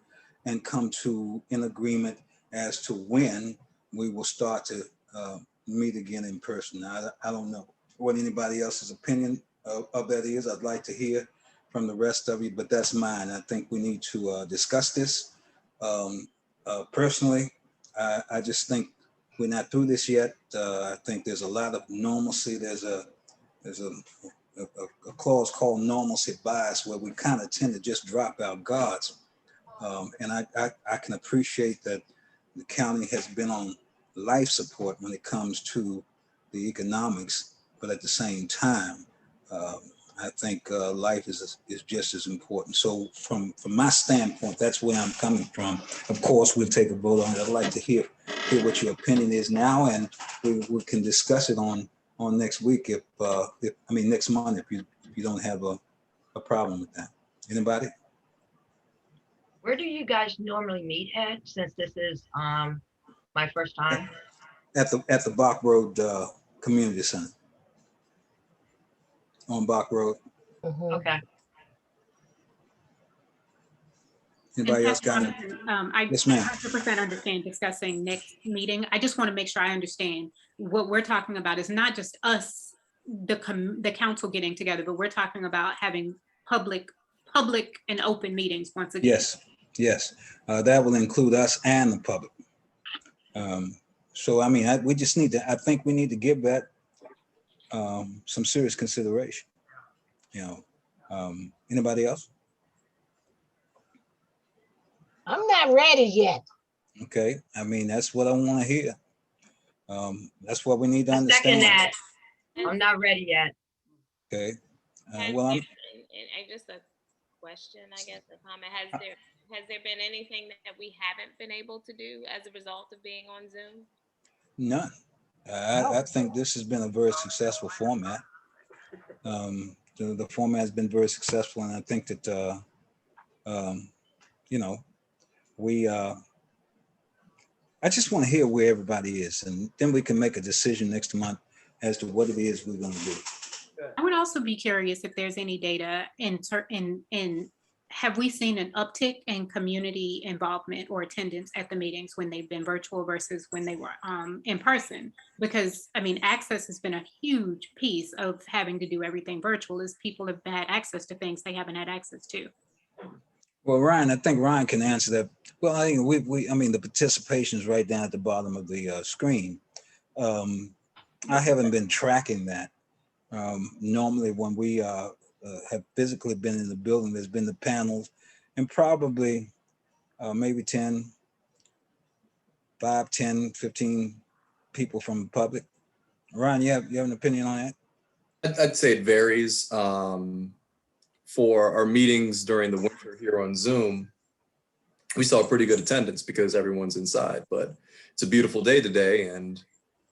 Speaker 1: and come to an agreement as to when we will start to meet again in person. I don't know what anybody else's opinion of that is. I'd like to hear from the rest of you, but that's mine. I think we need to discuss this. Personally, I just think we're not through this yet. I think there's a lot of normalcy. There's a clause called normalcy bias where we kind of tend to just drop our guards. And I can appreciate that the county has been on life support when it comes to the economics, but at the same time, I think life is just as important. So from my standpoint, that's where I'm coming from. Of course, we'll take a vote on it. I'd like to hear what your opinion is now, and we can discuss it on next week next month if you don't have a problem with that. Anybody?
Speaker 7: Where do you guys normally meet at, since this is my first time?
Speaker 1: At the Bach Road Community Center. On Bach Road.
Speaker 7: Okay.
Speaker 1: Anybody else got it?
Speaker 9: I
Speaker 1: Yes, ma'am.
Speaker 9: 100% understand discussing next meeting. I just want to make sure I understand what we're talking about is not just us, the council getting together, but we're talking about having public and open meetings once again.
Speaker 1: Yes. That will include us and the public. So, I mean, I think we need to give that some serious consideration. Anybody else?
Speaker 8: I'm not ready yet.
Speaker 1: Okay, I mean, that's what I want to hear. That's what we need to
Speaker 7: I second
Speaker 1: understand.
Speaker 7: that. I'm not ready yet.
Speaker 1: Okay,
Speaker 2: And just a question, I guess, a comment. Has there been anything that we haven't been able to do as a result of being on Zoom?
Speaker 1: none. I think this has been a very successful format. The format has been very successful, and I think that I just want to hear where everybody is, and then we can make a decision next month as to what it is we're going to do.
Speaker 9: I would also be curious if there's any data in have we seen an uptick in community involvement or attendance at the meetings when they've been virtual versus when they were in person? Because I mean, access has been a huge piece of having to do everything virtual, is people have had access to things they haven't had access to.
Speaker 1: Well, Ryan, I think Ryan can answer that. Well, I think the participation is right down at the bottom of the screen. I haven't been tracking that. Normally when we have physically been in the building, there's been the panels and probably maybe 10, 15 people from the public. Ryan, you have an opinion on that?
Speaker 3: I'd say it varies. For our meetings during the winter here on Zoom, we saw pretty good attendance because everyone's inside, but it's a beautiful day today. And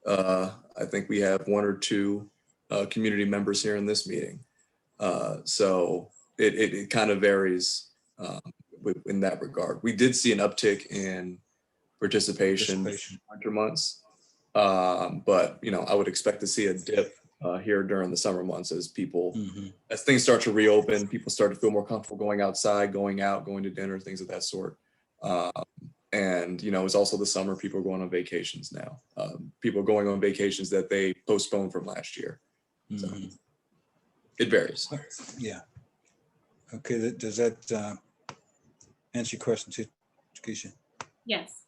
Speaker 3: I think we have one or two community members here in this meeting. So it kind of varies in that regard. We did see an uptick in participation winter months, but I would expect to see a dip here during the summer months as people, as things start to reopen, people start to feel more comfortable going outside, going out, going to dinner, things of that sort. And it's also the summer, people are going on vacations now. People are going on vacations that they postponed from last year. So it varies.
Speaker 1: Yeah. Okay, does that answer your question too, Keisha?
Speaker 9: Yes.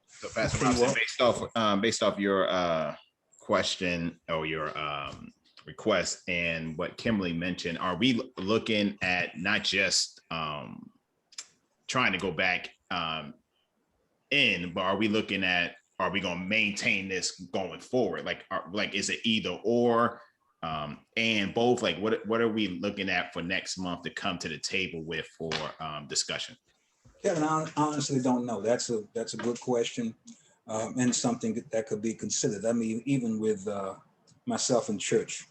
Speaker 5: So Pastor Robinson, based off your question or your request and what Kimberly mentioned, are we looking at not just trying to go back in, but are we looking at, are we going to maintain this going forward? Like is it either or and both? Like what are we looking at for next month to come to the table with for discussion?
Speaker 1: Kevin, I honestly don't know. That's a good question, and something that could be considered. I mean, even with myself in church,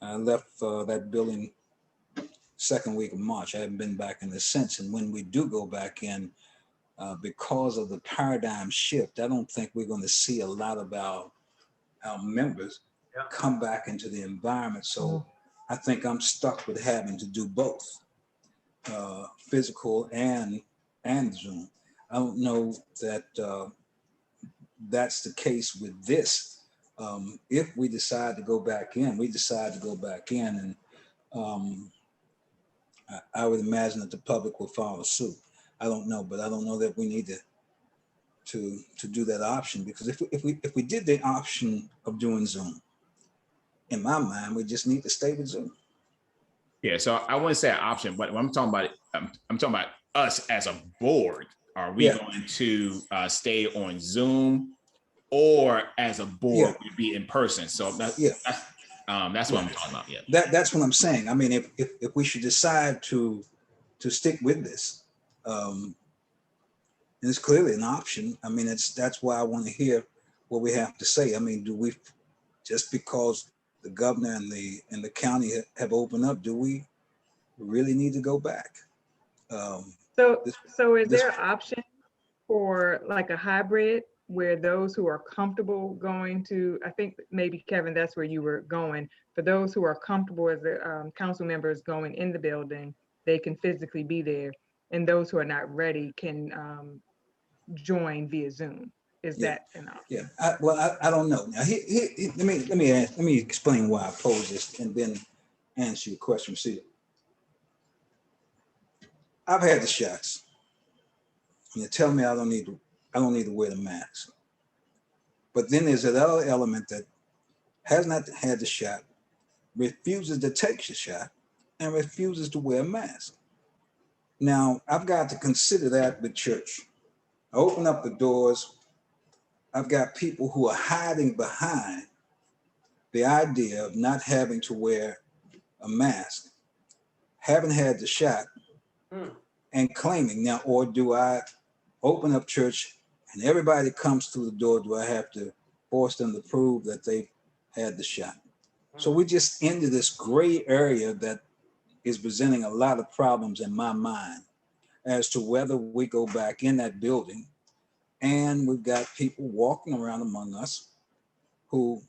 Speaker 1: I left that building second week of March. I haven't been back in this since. And when we do go back in, because of the paradigm shift, I don't think we're going to see a lot of our members
Speaker 4: Yeah.
Speaker 1: come back into the environment. So I think I'm stuck with having to do both, physical and Zoom. I don't know that that's the case with this. If we decide to go back in, we decide to go back in, and I would imagine that the public will follow suit. I don't know, but I don't know that we need to do that option, because if we did the option of doing Zoom, in my mind, we just need to stay with Zoom.
Speaker 5: Yeah, so I wouldn't say an option, but when I'm talking about it, I'm talking about us as a board. Are we
Speaker 1: Yeah.
Speaker 5: going to stay on Zoom, or as a board,
Speaker 1: Yeah.
Speaker 5: we'd be in person? So that's what I'm talking about. Yeah.
Speaker 1: That's what I'm saying. I mean, if we should decide to stick with this, and it's clearly an option. I mean, that's why I want to hear what we have to say. I mean, do we, just because the governor and the county have opened up, do we really need to go back?
Speaker 11: So is
Speaker 1: this-
Speaker 11: there an option for like a hybrid where those who are comfortable going to, I think maybe Kevin, that's where you were going, for those who are comfortable as the council members going in the building, they can physically be there, and those who are not ready can join via Zoom? Is
Speaker 1: Yeah.
Speaker 11: that an option?
Speaker 1: Yeah, I don't know. Now, let me explain why I pose this, and then answer your question. See, I've had the shots, and they tell me I don't need to wear the mask. But then there's that other element that has not had the shot, refuses to take the shot, and refuses to wear a mask. Now, I've got to consider that with church. I open up the doors. I've got people who are hiding behind the idea of not having to wear a mask, haven't had the shot, and claiming now, or do I open up church and everybody comes through the door, do I have to force them to prove that they had the shot? So we just into this gray area that is presenting a lot of problems in my mind as to whether we go back in that building. And we've got people walking around among us who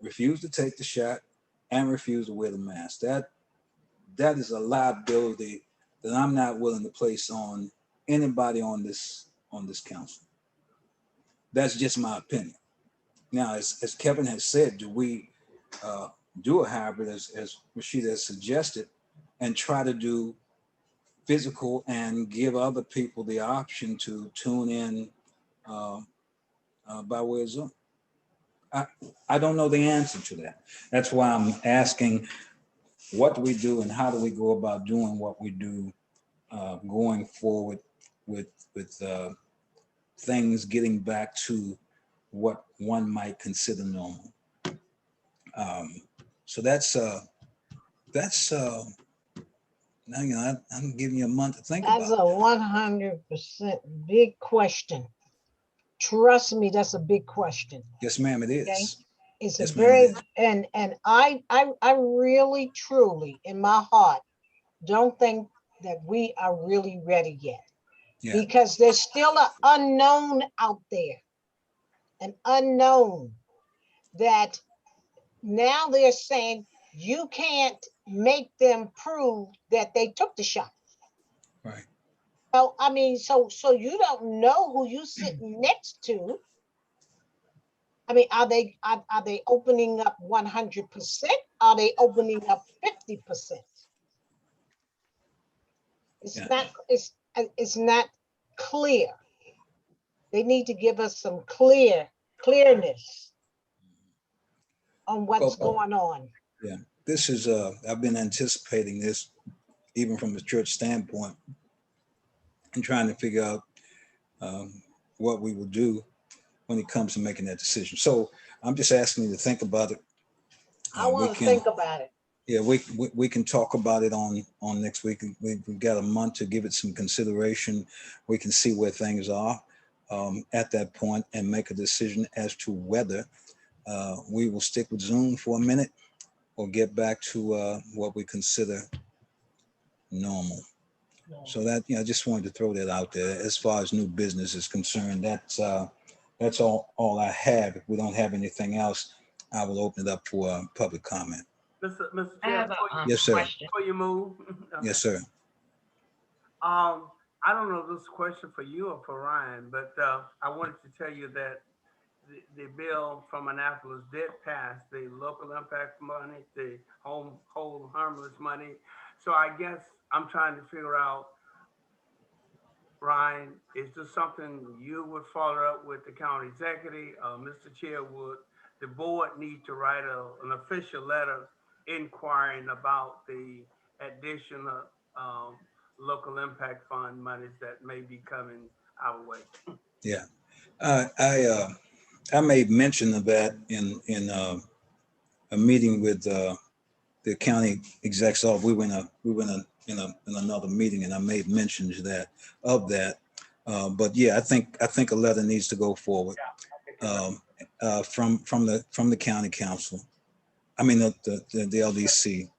Speaker 1: refuse to take the shot and refuse to wear the mask. That is a liability that I'm not willing to place on anybody on this council. That's just my opinion. Now, as Kevin has said, do we do a hybrid as Rashida has suggested, and try to do physical and give other people the option to tune in by way of Zoom? I don't know the answer to that. That's why I'm asking, what do we do and how do we go about doing what we do going forward with things getting back to what one might consider normal. So that's now, you know, I'm giving you a month to think
Speaker 8: That's
Speaker 1: about.
Speaker 8: a 100% big question. Trust me, that's a big question.
Speaker 1: Yes, ma'am, it
Speaker 8: Okay.
Speaker 1: is.
Speaker 8: It's
Speaker 1: Yes,
Speaker 8: a
Speaker 1: ma'am,
Speaker 8: very,
Speaker 1: it is.
Speaker 8: and I really, truly, in my heart, don't think that we are really ready yet.
Speaker 1: Yeah.
Speaker 8: Because there's still an unknown out there, an unknown that now they're saying you can't make them prove that they took the shot.
Speaker 1: Right.
Speaker 8: So I mean, so you don't know who you sitting next to. I mean, are they opening up 100%? Are they opening up 50%?
Speaker 1: Yeah.
Speaker 8: It's not clear. They need to give us some clearness on what's
Speaker 1: Well,
Speaker 8: going on.
Speaker 1: Yeah, this is, I've been anticipating this even from the church standpoint and trying to figure out what we will do when it comes to making that decision. So I'm just asking you to think about it.
Speaker 8: I want to think about it.
Speaker 1: Yeah, we can talk about it on next week. We've got a month to give it some consideration. We can see where things are at that point and make a decision as to whether we will stick with Zoom for a minute or get back to what we consider normal. So that, I just wanted to throw that out there. As far as new business is concerned, that's all I have. If we don't have anything else, I will open it up for public comment.
Speaker 4: Mr.
Speaker 7: I
Speaker 4: Chair,
Speaker 7: have a
Speaker 1: Yes, sir.
Speaker 7: question.
Speaker 4: before you move.
Speaker 1: Yes, sir.
Speaker 4: I don't know if this is a question for you or for Ryan, but I wanted to tell you that the bill from Annapolis did pass, the local impact money, the whole harmless money. So I guess I'm trying to figure out, Ryan, is this something you would follow up with the county executive? Mr. Chair, would the board need to write an official letter inquiring about the additional local impact fund monies that may be coming our way?
Speaker 1: Yeah, I made mention of that in a meeting with the county exec's office. We were in another meeting, and I made mention of that. But yeah, I think a letter needs to go forward from the county council. I mean the LDC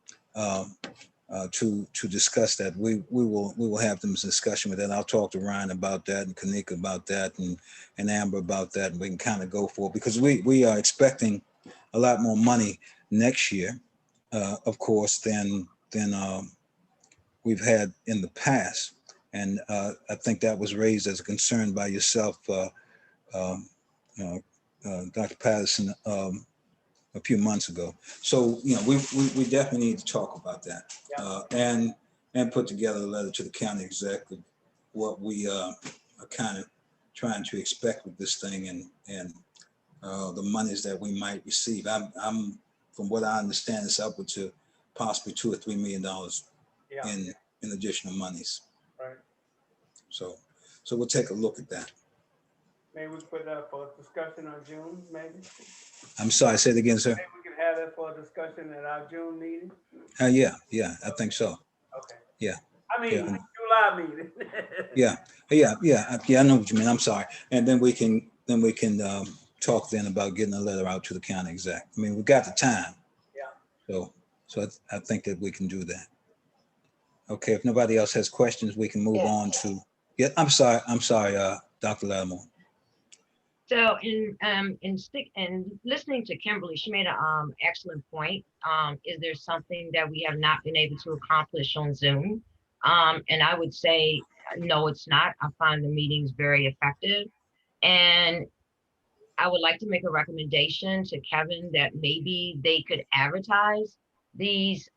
Speaker 1: to discuss that. We will have them discussion with that. I'll talk to Ryan about that and Kanika about that and Amber about that, and we can kind of go for it, because we are expecting a lot more money next year, of course, than we've had in the past. And I think that was raised as a concern by yourself, Dr. Patterson, a few months ago. So, we definitely need to talk about that and put together a letter to the county exec of what we are kind of trying to expect with this thing and the monies that we might receive. I'm from what I understand, it's upward to possibly $2 or $3 million in additional monies.
Speaker 4: Right.
Speaker 1: So we'll take a look at that.
Speaker 4: Maybe we put that for a discussion on June, maybe?
Speaker 1: I'm sorry, say it again, sir.
Speaker 4: Maybe we can have that for a discussion at our June meeting?
Speaker 1: Yeah, I think so.
Speaker 4: Okay.
Speaker 1: Yeah.
Speaker 4: I mean,
Speaker 1: Yeah.
Speaker 4: July meeting.
Speaker 1: Yeah, I know what you mean. I'm sorry. And then we can talk then about getting a letter out to the county exec. I mean, we've got the time.
Speaker 4: Yeah.
Speaker 1: So I think that we can do that. Okay, if nobody else has questions, we can move on to, I'm sorry, Dr. Lattimore.
Speaker 7: So in listening to Kimberly, she made an excellent point. Is there something that we have not been able to accomplish on Zoom? And I would say, no, it's not. I find the meetings very effective. And I would like to make a recommendation to Kevin that maybe they could advertise these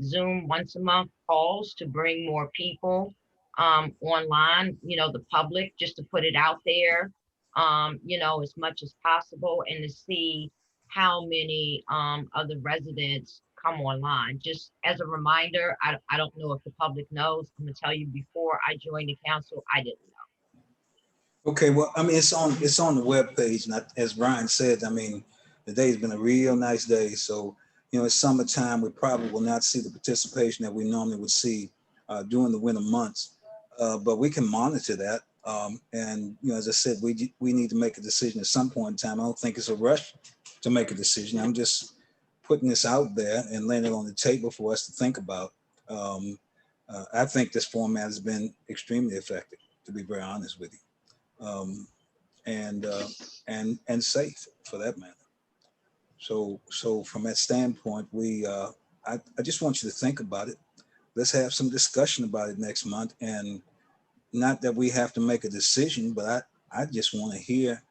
Speaker 7: Zoom once a month calls to bring more people online, the public, just to put it out there, as much as possible, and to see how many of the residents come online. Just as a reminder, I don't know if the public knows. I'm gonna tell you, before I joined the council, I didn't know.
Speaker 1: Okay, well, I mean, it's on the webpage, and as Brian said, I mean, the day's been a real nice day. So, it's summertime. We probably will not see the participation that we normally would see during the winter months, but we can monitor that. And as I said, we need to make a decision at some point in time. I don't think it's a rush to make a decision. I'm just putting this out there and laying it on the table for us to think about. I think this format has been extremely effective, to be very honest with you, and safe for that matter. So from that standpoint, I just want you to think about it. Let's have some discussion about it next month, and not that we have to make a decision, but I just want to hear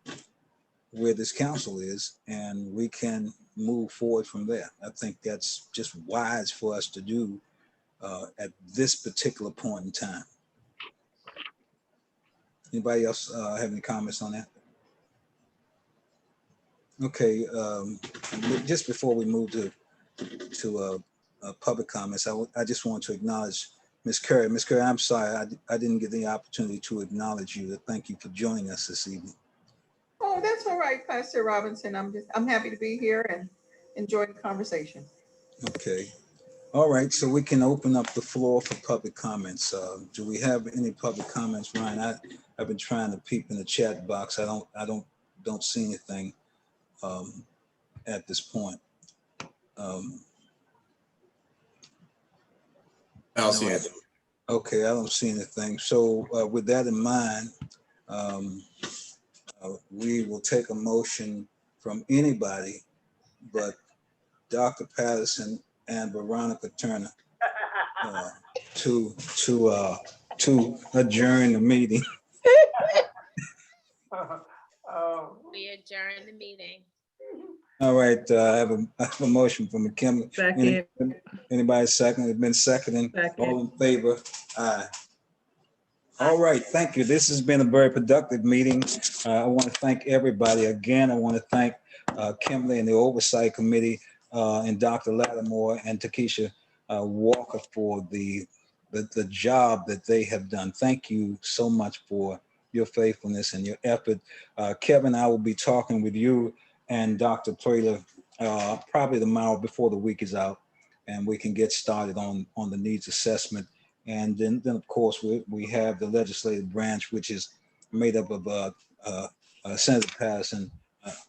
Speaker 1: where this council is, and we can move forward from there. I think that's just wise for us to do at this particular point in time. Anybody else have any comments on that? Okay, just before we move to public comments, I just want to acknowledge Ms. Curry. Ms. Curry, I'm sorry, I didn't get the opportunity to acknowledge you. Thank you for joining us this evening.
Speaker 12: Oh, that's all right, Pastor Robinson. I'm happy to be here and enjoy the conversation.
Speaker 1: Okay, All right, so we can open up the floor for public comments. Do we have any public comments, Ryan? I've been trying to peep in the chat box. I don't see anything at this point.
Speaker 3: I don't see it.
Speaker 1: Okay, I don't see anything. So with that in mind, we will take a motion from anybody but Dr. Patterson and Veronica Turner to adjourn the meeting.
Speaker 2: We adjourn the meeting.
Speaker 1: All right, I have a motion from McKinley.
Speaker 11: Second.
Speaker 1: Anybody second? It's been seconding.
Speaker 11: Second.
Speaker 1: All in favor? Aye. All right, thank you. This has been a very productive meeting. I want to thank everybody. Again, I want to thank Kimberly and the Oversight Committee and Dr. Lattimore and Takesha Walker for the job that they have done. Thank you so much for your faithfulness and your effort. Kevin, I will be talking with you and Dr. Traylor probably tomorrow before the week is out, and we can get started on the needs assessment. And then of course, we have the legislative branch, which is made up of Senator Patterson,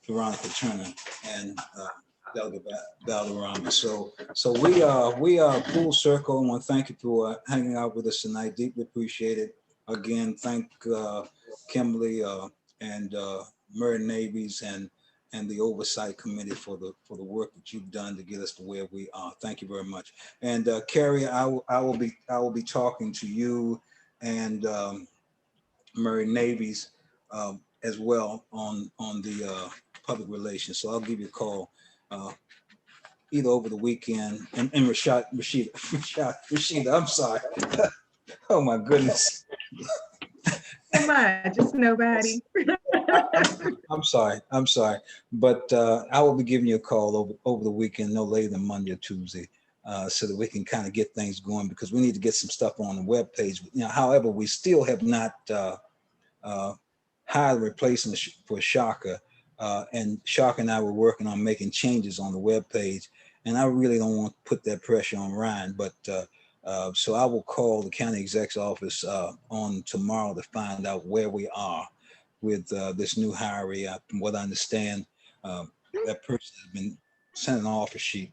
Speaker 1: Veronica Turner, and Delegate Valderrama. So we are full circle. I want to thank you for hanging out with us tonight. Deeply appreciate it. Again, thank Kimberly and Murray Navies and the Oversight Committee for the work that you've done to get us to where we are. Thank you very much. And Carrie, I will be talking to you and Murray Navies as well on the public relations. So I'll give you a call either over the weekend. And Rashida, I'm sorry. Oh my goodness.
Speaker 11: Come on, just nobody.
Speaker 1: I'm sorry. But I will be giving you a call over the weekend, no later than Monday or Tuesday, so that we can kind of get things going, because we need to get some stuff on the webpage. However, we still have not hired a replacement for Shaka. And Shaka and I were working on making changes on the webpage. And I really don't want to put that pressure on Ryan, but so I will call the county exec's office on tomorrow to find out where we are with this new hiree. From what I understand, that person has been sent an offer sheet,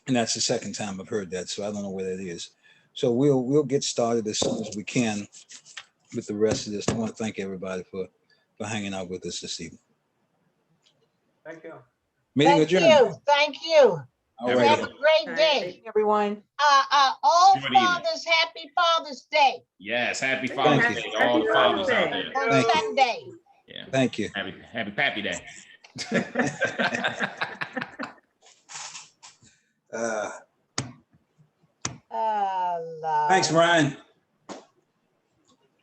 Speaker 1: and that's the second time I've heard that. So I don't know where that is. So we'll get started as soon as we can with the rest of this. I want to thank everybody for hanging out with us this evening.
Speaker 4: Thank you.
Speaker 1: Meeting
Speaker 8: Thank
Speaker 1: adjourned.
Speaker 8: you. Thank you.
Speaker 1: All
Speaker 8: Have
Speaker 1: right.
Speaker 8: a great day.
Speaker 12: Everyone.
Speaker 8: All
Speaker 5: Good evening.
Speaker 8: fathers, happy Father's Day
Speaker 5: Yes, happy
Speaker 11: Thank
Speaker 5: Father's
Speaker 1: you.
Speaker 5: Day to all the fathers out there.
Speaker 8: on
Speaker 1: Thank you.
Speaker 8: Sunday.
Speaker 5: Yeah,
Speaker 1: Thank you.
Speaker 5: happy Pappy Day.
Speaker 8: Lord.
Speaker 1: Thanks, Ryan.
Speaker 8: Thank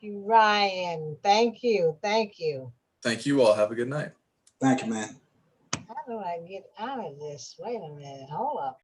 Speaker 8: you, Ryan. Thank you. Thank you.
Speaker 3: Thank you all. Have a good night.
Speaker 1: Thank you, man.
Speaker 8: How do I get out of this? Wait a minute. Hold up.